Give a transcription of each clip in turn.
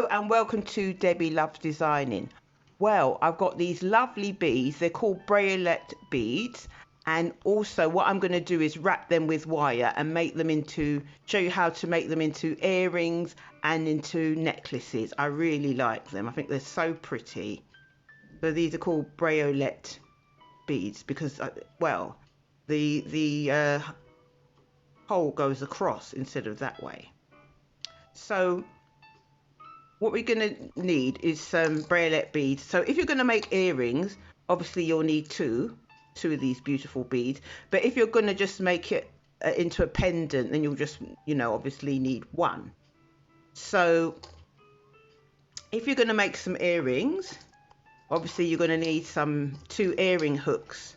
Hello and welcome to Debbie Loves Designing. Well, I've got these lovely beads. They're called briolette beads. And also what I'm going to do is wrap them with wire and show you how to make them into earrings and into necklaces. I really like them. I think they're so pretty. So these are called briolette beads because, well, the hole goes across instead of that way. So what we're going to need is some briolette beads. So if you're going to make earrings, obviously you'll need two of these beautiful beads. But if you're going to just make it into a pendant, then you'll just, obviously need one. So if you're going to make some earrings, obviously you're going to need two earring hooks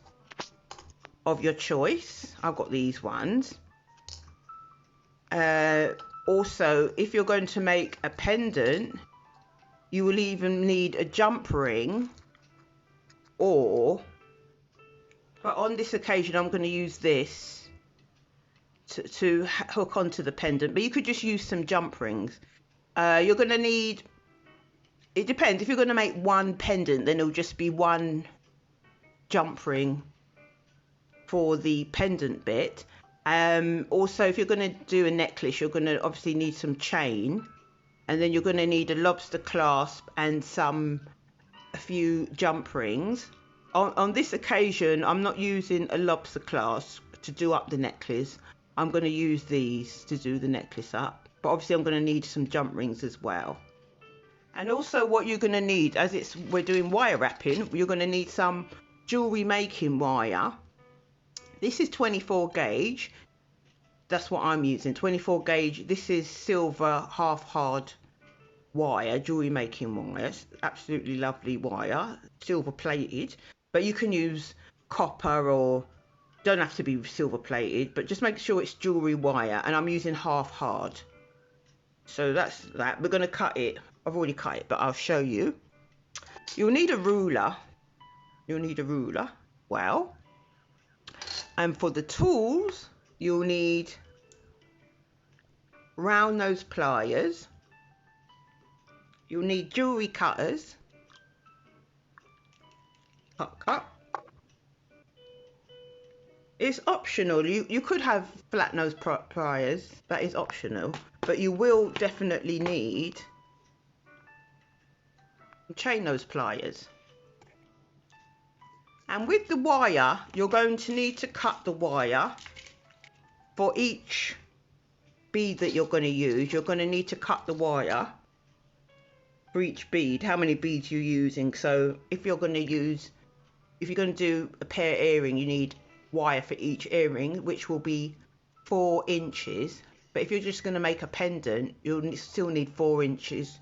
of your choice. I've got these ones. Also, if you're going to make a pendant, you will even need a jump ring, but on this occasion I'm going to use this to hook onto the pendant, but you could just use some jump rings. You're going to need, it depends, if you're going to make one pendant, then it'll just be one jump ring for the pendant bit. Also, if you're going to do a necklace, you're going to obviously need some chain, and then you're going to need a lobster clasp and a few jump rings. On this occasion, I'm not using a lobster clasp to do up the necklace. I'm going to use these to do the necklace up, but obviously I'm going to need some jump rings as well. And also what you're going to need, we're doing wire wrapping, you're going to need some jewellery making wire. This is 24 gauge. That's what I'm using, 24 gauge. This is silver half hard wire, jewellery making wire. It's absolutely lovely wire, silver plated. But you can use copper, or don't have to be silver plated, but just make sure it's jewellery wire. And I'm using half hard. So that's that. We're going to cut it. I've already cut it, but I'll show you. You'll need a ruler. Well. And for the tools, you'll need round nose pliers. You'll need jewellery cutters. Cut. It's optional. You could have flat nose pliers. That is optional. But you will definitely need chain nose pliers. And with the wire, you're going to need to cut the wire for each bead that you're going to use. You're going to need to cut the wire for each bead, how many beads you're using. So if you're going to do a pear earring, you need wire for each earring, which will be 4 inches. But if you're just going to make a pendant, you'll still need 4 inches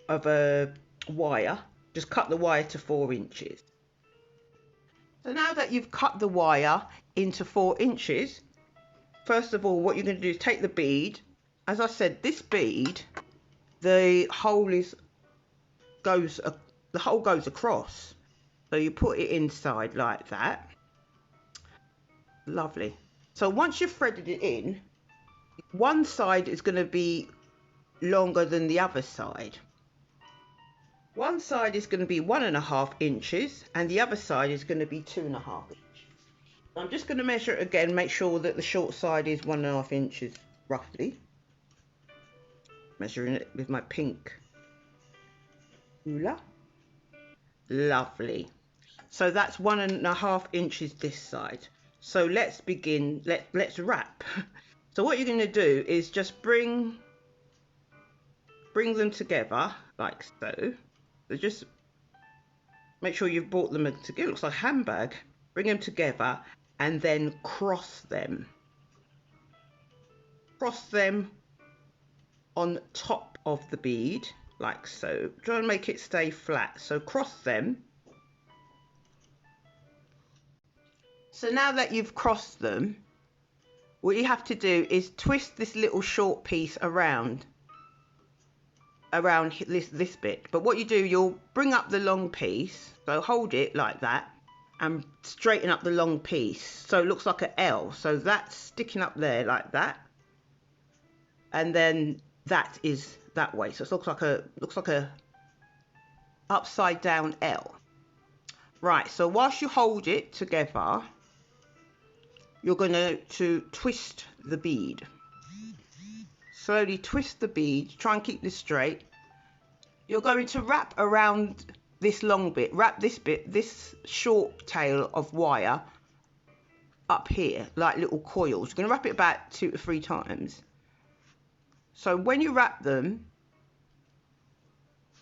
of a wire. Just cut the wire to 4 inches. So now that you've cut the wire into 4 inches, first of all, what you're going to do is take the bead. As I said, this bead, the hole goes across. So you put it inside like that. Lovely. So once you've threaded it in, one side is going to be longer than the other side. One side is going to be 1.5 inches and the other side is going to be 2.5 inches. I'm just going to measure it again, make sure that the short side is 1.5 inches roughly. Measuring it with my pink ruler. Lovely. So that's 1.5 inches this side. So let's begin, let's wrap. So what you're going to do is just bring them together like so. So just make sure you've brought them together. It looks like a handbag. Bring them together and then cross them. Cross them on top of the bead like so. Try and make it stay flat. So cross them. So now that you've crossed them, what you have to do is twist this little short piece around this bit. But what you do, you'll bring up the long piece, so hold it like that and straighten up the long piece so it looks like an L. So that's sticking up there like that, and then that is that way. So it looks like a upside down L. Right, so whilst you hold it together, you're going to twist the bead. Slowly twist the bead, try and keep this straight. You're going to wrap around this long bit, wrap this bit, this short tail of wire up here, like little coils. You're going to wrap it about 2 to 3 times. So when you wrap them,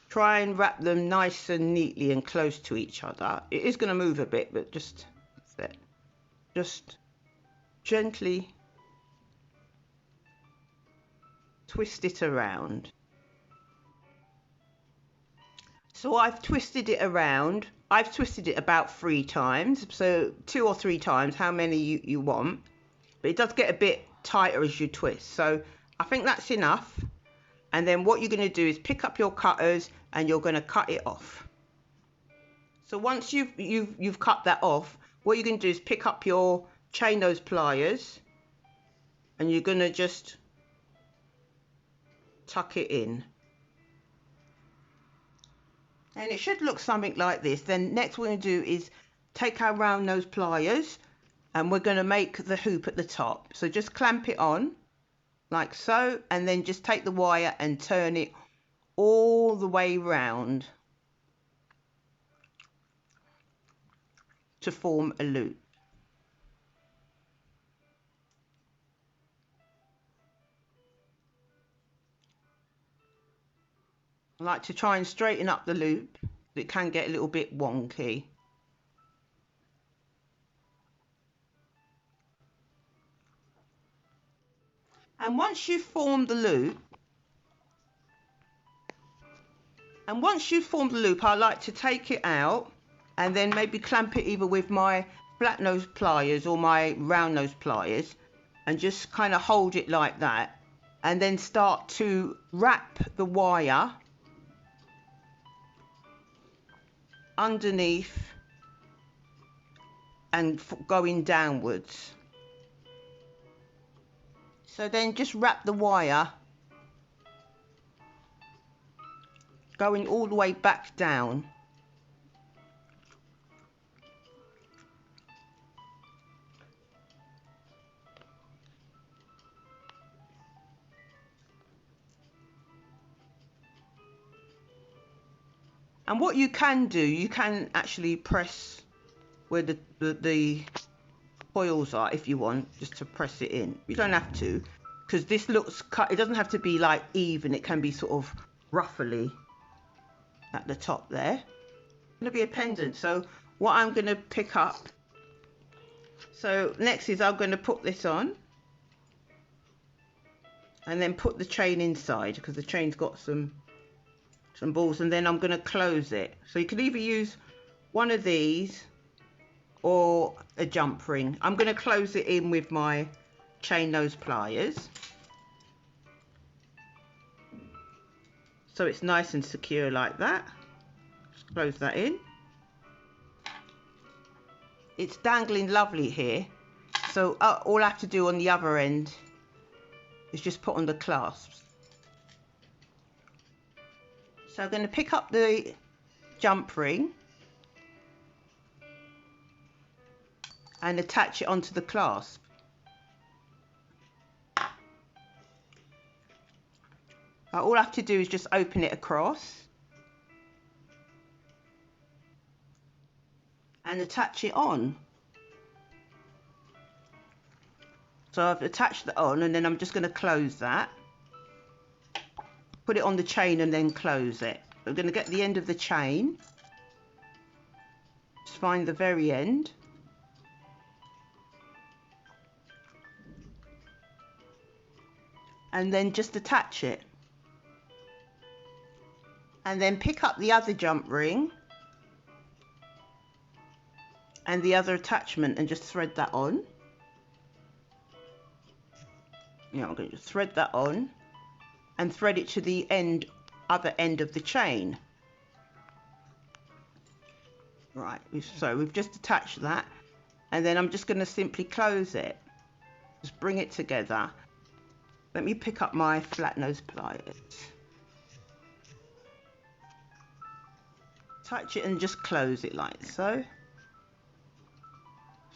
try and wrap them nice and neatly and close to each other. It is going to move a bit, but just gently twist it around. So I've twisted it around. I've twisted it about 3 times, so 2 or 3 times, how many you want. But it does get a bit tighter as you twist. So I think that's enough. And then what you're going to do is pick up your cutters and you're going to cut it off. So once you've cut that off, what you're going to do is pick up your chain nose pliers and you're going to just tuck it in. And it should look something like this. Then next what we're going to do is take our round nose pliers and we're going to make the hoop at the top. So just clamp it on like so, and then just take the wire and turn it all the way round to form a loop. I like to try and straighten up the loop. It can get a little bit wonky. And once you've formed the loop, I like to take it out and then maybe clamp it either with my flat nose pliers or my round nose pliers and just kind of hold it like that, and then start to wrap the wire underneath and going downwards. So then just wrap the wire going all the way back down. And what you can do, you can actually press where the coils are if you want, just to press it in. You don't have to, because this looks cut. It doesn't have to be like even. It can be sort of ruffly at the top there. It's going to be a pendant. So what I'm going to pick up. So next is I'm going to put this on, and then put the chain inside because the chain's got some balls, and then I'm going to close it. So you can either use one of these or a jump ring. I'm going to close it in with my chain nose pliers so it's nice and secure like that. Just close that in. It's dangling lovely here, so all I have to do on the other end is just put on the clasps. So I'm going to pick up the jump ring and attach it onto the clasp. All I have to do is just open it across and attach it on. So I've attached that on, and then I'm just going to close that. Put it on the chain and then close it. I'm going to get the end of the chain. Just find the very end. And then just attach it. And then pick up the other jump ring and the other attachment and just thread that on. I'm going to just thread that on and thread it to the other end of the chain. Right, so we've just attached that, and then I'm just going to simply close it. Just bring it together. Let me pick up my flat nose pliers. Touch it and just close it like so.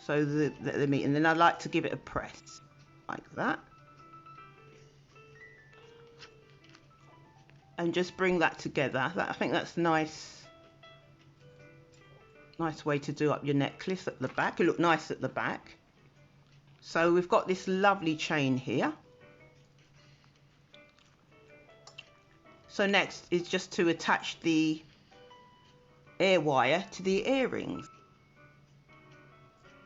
So the meat, and then I like to give it a press like that. And just bring that together. I think that's nice way to do up your necklace at the back. It look nice at the back. So we've got this lovely chain here. So next is just to attach the ear wire to the earrings.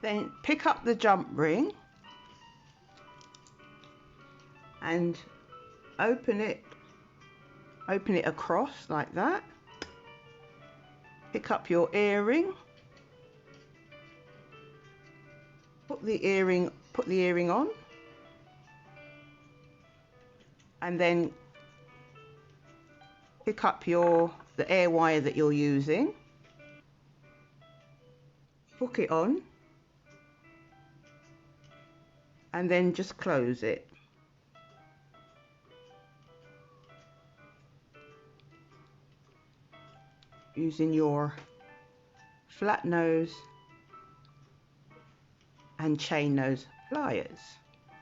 Then pick up the jump ring and open it across like that. Pick up your earring. Put the earring on. And then pick up the ear wire that you're using. Hook it on. And then just close it. Using your flat nose and chain nose pliers.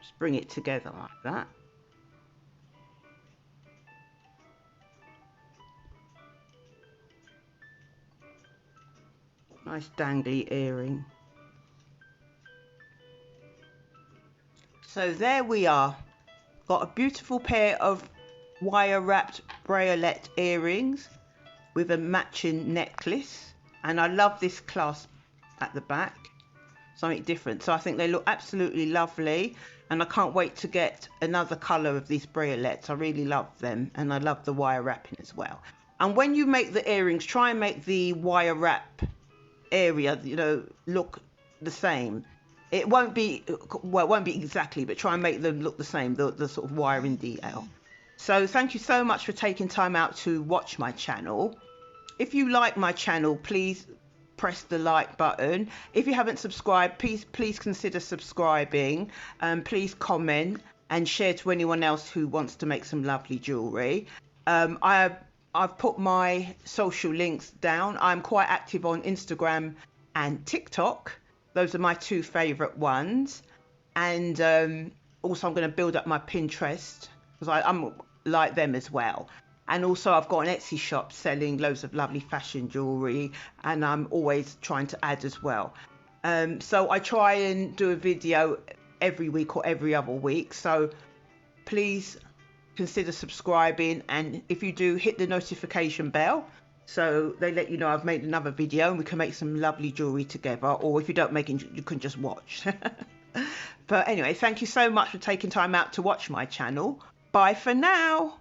Just bring it together like that. Nice dangly earring. So there we are. Got a beautiful pair of wire wrapped briolette earrings with a matching necklace, and I love this clasp at the back, something different. So I think they look absolutely lovely, and I can't wait to get another colour of these briolettes. I really love them, and I love the wire wrapping as well. And when you make the earrings, try and make the wire wrap area, you know, look the same. It won't be, well, it won't be exactly, but try and make them look the same, the sort of wiring detail. So thank you so much for taking time out to watch my channel. If you like my channel, please press the like button. If you haven't subscribed, please consider subscribing. Please comment and share to anyone else who wants to make some lovely jewellery. I've put my social links down. I'm quite active on Instagram and TikTok. Those are my two favourite ones. And also I'm going to build up my Pinterest, because I'm like them as well. And also I've got an Etsy shop selling loads of lovely fashion jewellery, and I'm always trying to add as well. So I try and do a video every week or every other week. So please consider subscribing, and if you do, hit the notification bell so they let you know I've made another video and we can make some lovely jewellery together. Or if you don't make it, you can just watch. But anyway, thank you so much for taking time out to watch my channel. Bye for now.